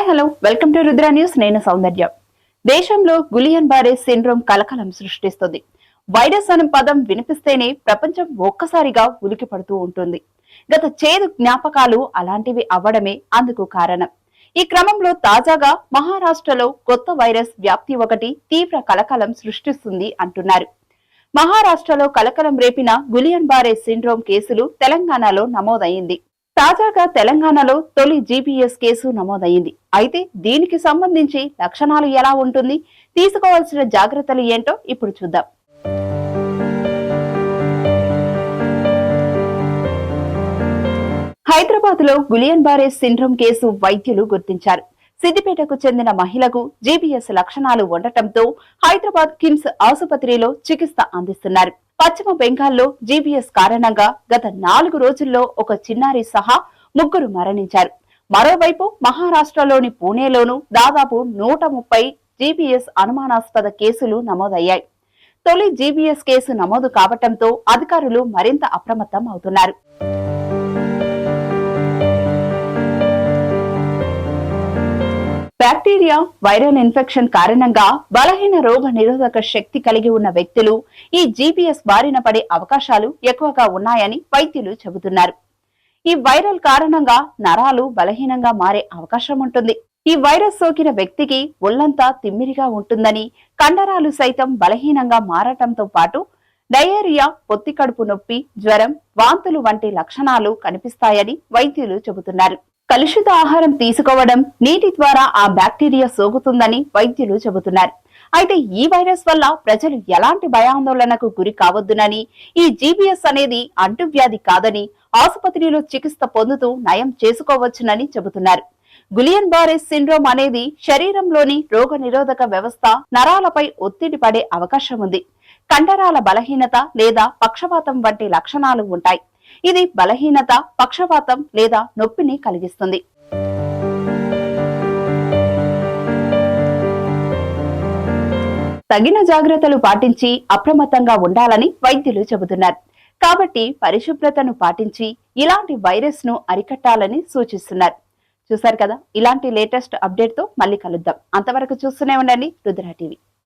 Hello welcome to Rudra news. నేను సౌందర్య. దేశంలో Guillain బారే syndrome కలకలం సృష్టిస్తుంది. వైరస్ అనే పదం వినిపిస్తేనే ప్రపంచం ఒక్కసారిగా ఉలికి పడుతూ ఉంటుంది. గత చేదు జ్ఞాపకాలు అలాంటివి అవ్వడమే అందుకు కారణం. ఈ క్రమంలో తాజాగా మహారాష్ట్రలో కొత్త వైరస్ వ్యాప్తి ఒకటి తీవ్ర కలకలం సృష్టిస్తుంది అంటున్నారు. మహారాష్ట్రలో కలకలం రేపిన గులియన్ బారే సిండ్రోమ్ కేసులు తెలంగాణలో నమోదైంది. తాజాగా తెలంగాణలో తొలి జీపీఎస్ కేసు నమోదైంది. అయితే దీనికి సంబంధించి లక్షణాలు ఎలా ఉంటుంది, తీసుకోవాల్సిన జాగ్రత్తలు ఏంటో ఇప్పుడు చూద్దాం. హైదరాబాద్ లో గులియన్ బారే సిండ్రోమ్ కేసు వైద్యులు గుర్తించారు. సిద్దిపేటకు చెందిన మహిళకు జీపీఎస్ లక్షణాలు ఉండటంతో హైదరాబాద్ కిమ్స్ ఆసుపత్రిలో చికిత్స అందిస్తున్నారు. పశ్చిమ బెంగాల్లో జీపీఎస్ కారణంగా గత 4 రోజుల్లో ఒక చిన్నారి సహా 3 మరణించారు. మరోవైపు మహారాష్ట్రలోని పూణేలోనూ దాదాపు 130 జీపీఎస్ అనుమానాస్పద కేసులు నమోదయ్యాయి. తొలి జీపీఎస్ కేసు నమోదు కావటంతో అధికారులు మరింత అప్రమత్తం అవుతున్నారు. బ్యాక్టీరియా వైరల్ ఇన్ఫెక్షన్ కారణంగా బలహీన రోగ నిరోధక శక్తి కలిగి ఉన్న వ్యక్తులు ఈ జీపీఎస్ బారిన పడే అవకాశాలు ఎక్కువగా ఉన్నాయని వైద్యులు చెబుతున్నారు. ఈ వైరల్ కారణంగా నరాలు బలహీనంగా మారే అవకాశం ఉంటుంది. ఈ వైరస్ సోకిన వ్యక్తికి ఒళ్లంతా తిమ్మిరిగా ఉంటుందని, కండరాలు సైతం బలహీనంగా మారటంతో పాటు డయేరియా, పొత్తి కడుపు నొప్పి, జ్వరం, వాంతులు వంటి లక్షణాలు కనిపిస్తాయని వైద్యులు చెబుతున్నారు. కలుషిత ఆహారం తీసుకోవడం, నీటి ద్వారా ఆ బ్యాక్టీరియా సోకుతుందని వైద్యులు చెబుతున్నారు. అయితే ఈ వైరస్ వల్ల ప్రజలు ఎలాంటి భయాందోళనకు గురి కావద్దునని, ఈ జీపీఎస్ అనేది అంటువ్యాధి కాదని, ఆసుపత్రిలో చికిత్స పొందుతూ నయం చేసుకోవచ్చునని చెబుతున్నారు. గులియన్ బారే సిండ్రోమ్ అనేది శరీరంలోని రోగ నిరోధక వ్యవస్థ నరాలపై ఒత్తిడి పడే అవకాశం ఉంది. కండరాల బలహీనత లేదా పక్షవాతం వంటి లక్షణాలు ఉంటాయి. ఇది బలహీనత, పక్షవాతం లేదా నొప్పిని కలిగిస్తుంది. తగిన జాగ్రత్తలు పాటించి అప్రమత్తంగా ఉండాలని వైద్యులు చెబుతున్నారు. కాబట్టి పరిశుభ్రతను పాటించి ఇలాంటి వైరస్ ను అరికట్టాలని సూచిస్తున్నారు. చూశారు కదా, ఇలాంటి లేటెస్ట్ అప్డేట్ తో మళ్ళీ కలుద్దాం. అంతవరకు చూస్తూనే ఉండండి రుద్ర టీవీ.